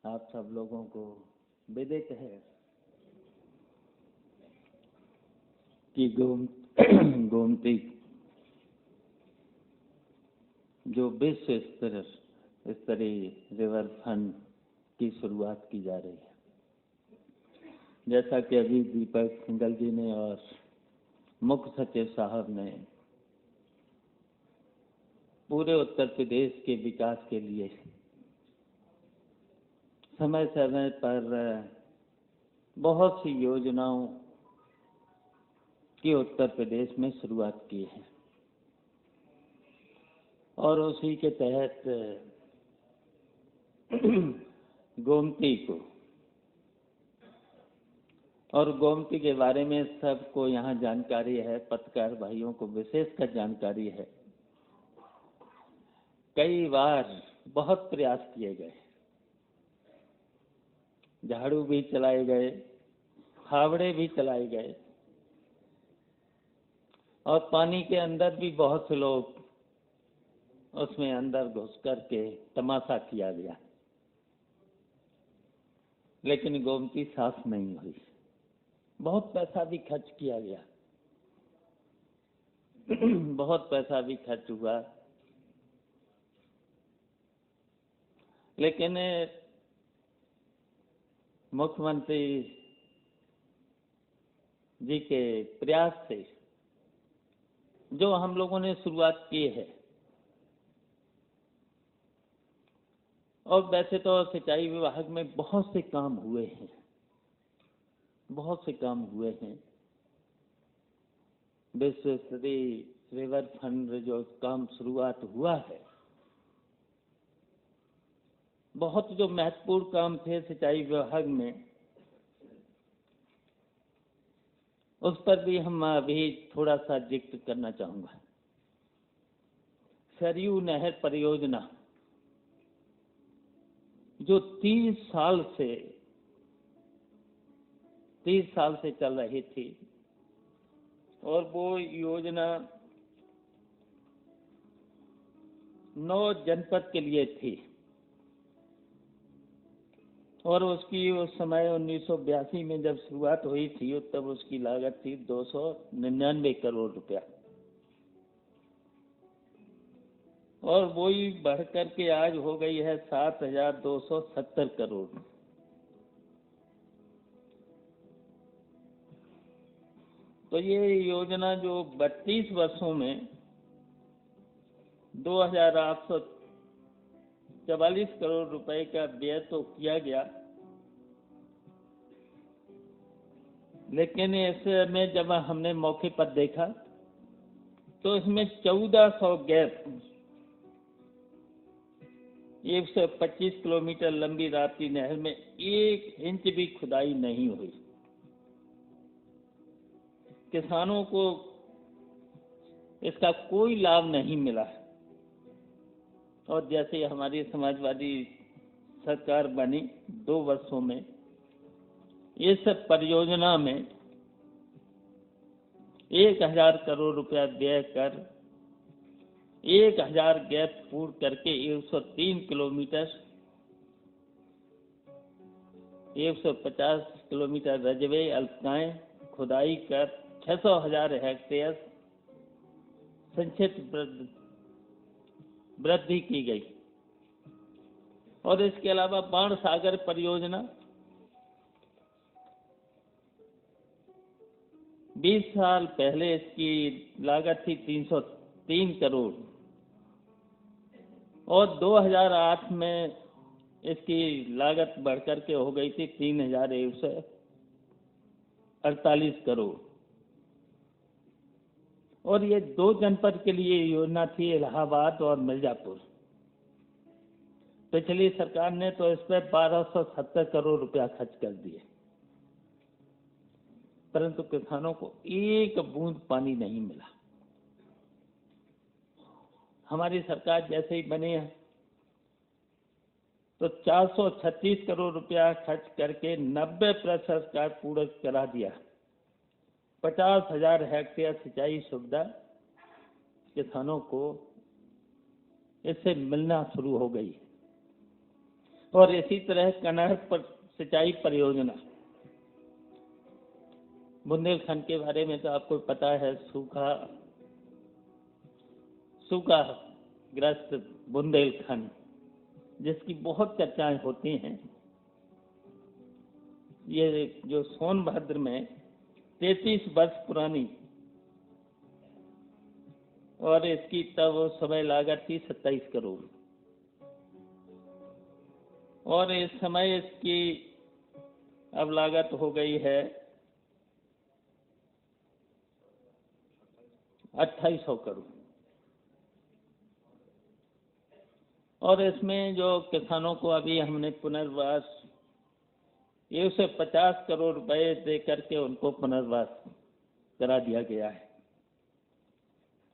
आप सब लोगों को विदित है कि गोमती जो विश्व स्तरीय रिवर फंड की शुरुआत की जा रही है। जैसा कि अभी दीपक सिंघल जी ने और मुख्य सचिव साहब ने पूरे उत्तर प्रदेश के विकास के लिए समय समय पर बहुत सी योजनाओं की उत्तर प्रदेश में शुरुआत की है और उसी के तहत गोमती को और गोमती के बारे में सबको यहाँ जानकारी है, पत्रकार भाइयों को विशेषकर जानकारी है। कई बार बहुत प्रयास किए गए, झाड़ू भी चलाए गए, फावड़े भी चलाए गए और पानी के अंदर भी बहुत से लोग उसमें अंदर घुस करके तमाशा किया गया, लेकिन गोमती साफ नहीं हुई। बहुत पैसा भी खर्च किया गया बहुत पैसा भी खर्च हुआ, लेकिन मुख्यमंत्री जी के प्रयास से जो हम लोगों ने शुरुआत की है, और वैसे तो सिंचाई विभाग में बहुत से काम हुए हैं, बहुत से काम हुए हैं। विश्व स्तरीय रिवर फंड जो काम शुरुआत हुआ है, बहुत जो महत्वपूर्ण काम थे सिंचाई विभाग में, उस पर भी हम अभी थोड़ा सा जिक्र करना चाहूँगा। सरयू नहर परियोजना जो 30 साल से चल रही थी और वो योजना 9 जनपद के लिए थी और उसकी उस समय 1982 में जब शुरुआत हुई थी तब उसकी लागत थी 299 करोड़ रुपया और वही बढ़ करके आज हो गई है 7,270 करोड़। तो ये योजना जो 32 वर्षों में 2,844 करोड़ रुपए का व्यय तो किया गया, लेकिन इसमें जब हमने मौके पर देखा तो इसमें 1400 गैप 125 किलोमीटर लंबी राप्ती नहर में 1 इंच भी खुदाई नहीं हुई। किसानों को इसका कोई लाभ नहीं मिला और जैसे हमारी समाजवादी सरकार बनी 2 वर्षों में इस परियोजना में 1,000 करोड़ रुपया व्यय कर 1,000 गैप पूर्ण करके 103 किलोमीटर 150 किलोमीटर रजवे अल्पकाएं खुदाई कर 600,000 हेक्टेयर संचित वृद्धि की गई। और इसके अलावा बाण सागर परियोजना 20 साल पहले इसकी लागत थी 303 करोड़ और 2008 में इसकी लागत बढ़कर के हो गई थी 3,148 करोड़ और ये 2 जनपद के लिए योजना थी, इलाहाबाद और मिर्जापुर। पिछली सरकार ने तो इस पर 1,270 करोड़ रुपया खर्च कर दिए, परंतु किसानों को एक बूंद पानी नहीं मिला। हमारी सरकार जैसे ही बनी है तो 436 करोड़ रुपया खर्च करके 90% का पूरा करा दिया। 50,000 हेक्टेयर सिंचाई सुविधा किसानों को इससे मिलना शुरू हो गई। और इसी तरह कनहर पर सिंचाई परियोजना, बुंदेलखंड के बारे में तो आपको पता है, सूखा ग्रस्त बुंदेलखंड, जिसकी बहुत चर्चाएं होती हैं। ये जो सोनभद्र में 33 वर्ष पुरानी, और इसकी तब उस समय लागत थी 27 करोड़, और इस समय इसकी अब लागत हो गई है 2800 करोड़। और इसमें जो किसानों को अभी हमने पुनर्वास 150 करोड़ रुपए दे करके उनको पुनर्वास करा दिया गया है,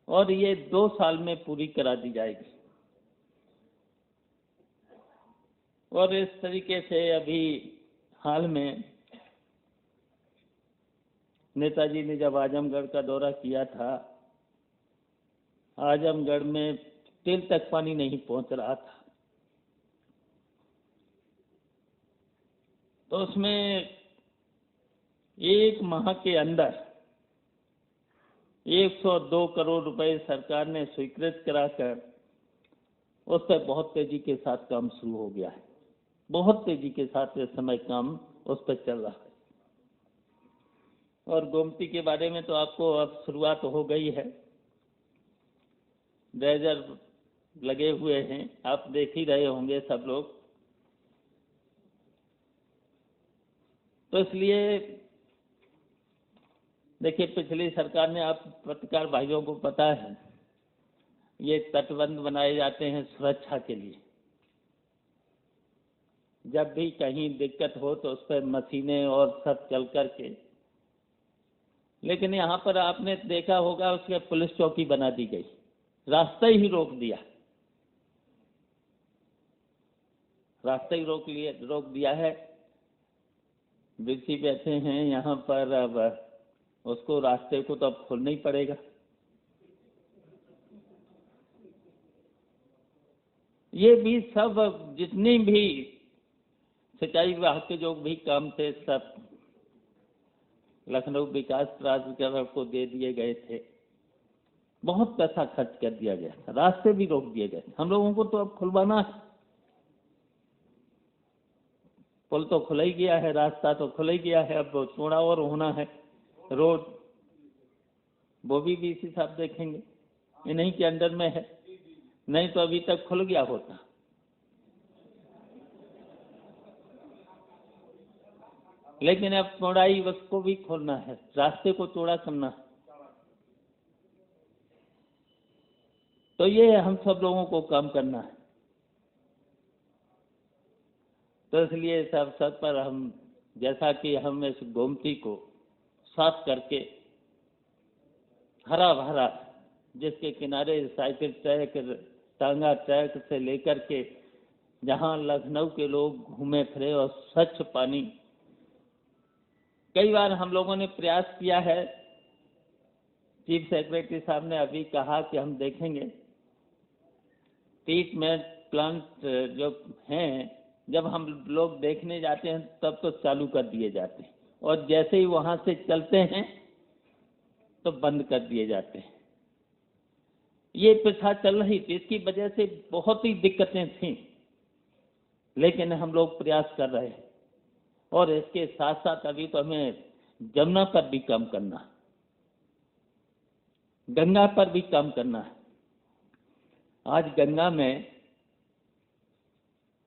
और ये 2 साल में पूरी करा दी जाएगी। और इस तरीके से अभी हाल में नेताजी ने जब आजमगढ़ का दौरा किया था, आजमगढ़ में तिल तक पानी नहीं पहुंच रहा था, तो उसमें 1 माह के अंदर 102 करोड़ रुपए सरकार ने स्वीकृत कराकर उस पर बहुत तेजी के साथ काम शुरू हो गया है। बहुत तेजी के साथ इस समय काम उस पर चल रहा है। और गोमती के बारे में तो आपको अब शुरुआत हो गई है, ड्रेजर लगे हुए हैं, आप देख ही रहे होंगे सब लोग। तो इसलिए देखिए, पिछली सरकार ने, आप पत्रकार भाइयों को पता है, ये तटबंध बनाए जाते हैं सुरक्षा के लिए। जब भी कहीं दिक्कत हो तो उस पर मशीनें और सब चल करके, लेकिन यहाँ पर आपने देखा होगा उसके पुलिस चौकी बना दी गई, रास्ता ही रोक दिया, रास्ता ही रोक दिया है। डीसी बैठे हैं यहाँ पर, अब उसको रास्ते को तो अब खोलना ही पड़ेगा। ये भी सब जितनी भी सिंचाई विभाग के जो भी काम थे सब लखनऊ विकास प्राधिकरण को दे दिए गए थे। बहुत पैसा खर्च कर दिया गया, रास्ते भी रोक दिए गए। हम लोगों को तो अब खुलवाना है, पुल तो खुला ही गया है, रास्ता तो खुला ही गया है, अब चौड़ा और होना है रोड, वो भी डीसी साहब देखेंगे, इन्हीं के अंडर में है, नहीं तो अभी तक खुल गया होता। लेकिन अब चौड़ाई उसको भी खोलना है, रास्ते को चौड़ा करना है। तो ये हम सब लोगों को काम करना है। तो इसलिए इस अवसर पर हम, जैसा कि हम इस गोमती को साफ करके हरा भरा, जिसके किनारे साइकिल ट्रैक, टांगा ट्रैक से लेकर के जहां लखनऊ के लोग घूमे फिरे, और स्वच्छ पानी, कई बार हम लोगों ने प्रयास किया है। चीफ सेक्रेटरी साहब ने अभी कहा कि हम देखेंगे, ट्रीटमेंट प्लांट जो हैं, जब हम लोग देखने जाते हैं तब तो चालू कर दिए जाते हैं, और जैसे ही वहां से चलते हैं तो बंद कर दिए जाते हैं। ये प्रथा चल रही थी, इसकी वजह से बहुत ही दिक्कतें थीं, लेकिन हम लोग प्रयास कर रहे हैं। और इसके साथ साथ अभी तो हमें जमुना पर भी काम करना है, गंगा पर भी काम करना है। आज गंगा में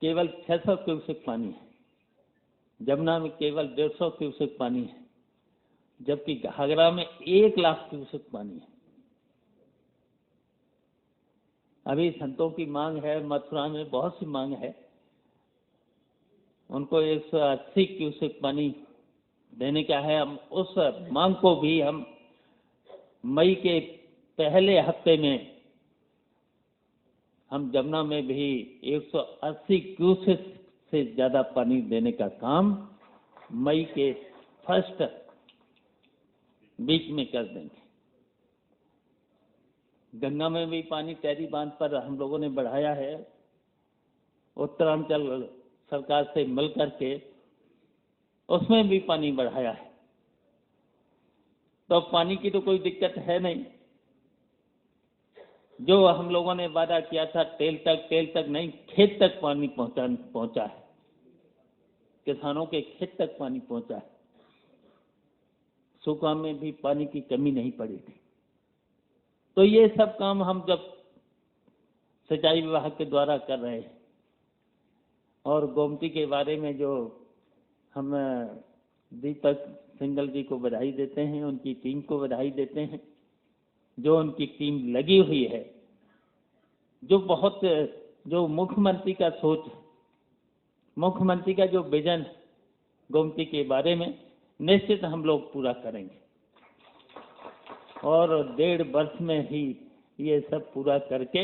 केवल 600 क्यूसेक पानी है, जमुना में केवल 150 क्यूसेक पानी है, जबकि घाघरा में 1 लाख क्यूसेक पानी है। अभी संतों की मांग है, मथुरा में बहुत सी मांग है, उनको 180 क्यूसेक पानी देने का है। हम उस मांग को भी हम मई के पहले हफ्ते में हम जमुना में भी 180 क्यूसेक से ज़्यादा पानी देने का काम मई के फर्स्ट वीक में कर देंगे। गंगा में भी पानी टहरी बांध पर हम लोगों ने बढ़ाया है। उत्तरांचल सरकार से मिल करके उसमें भी पानी बढ़ाया है। तो अब पानी की तो कोई दिक्कत है नहीं। जो हम लोगों ने वादा किया था टेल तक नहीं, खेत तक पानी पहुंचा है, किसानों के खेत तक पानी पहुंचा है। सूखा में भी पानी की कमी नहीं पड़ी थी। तो ये सब काम हम जब सिंचाई विभाग के द्वारा कर रहे हैं, और गोमती के बारे में जो हम दीपक सिंघल जी को बधाई देते हैं, उनकी टीम को बधाई देते हैं। जो उनकी टीम लगी हुई है, जो मुख्यमंत्री का सोच, मुख्यमंत्री का जो विजन गोमती के बारे में, निश्चित हम लोग पूरा करेंगे और 1.5 वर्ष में ही ये सब पूरा करके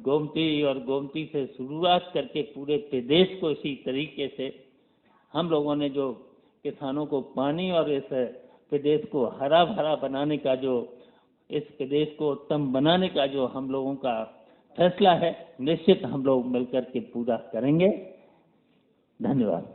गोमती और गोमती से शुरुआत करके पूरे प्रदेश को इसी तरीके से हम लोगों ने जो किसानों को पानी और इस प्रदेश को हरा भरा बनाने का, जो इस प्रदेश को उत्तम बनाने का जो हम लोगों का फैसला है, निश्चित हम लोग मिलकर के पूरा करेंगे। धन्यवाद।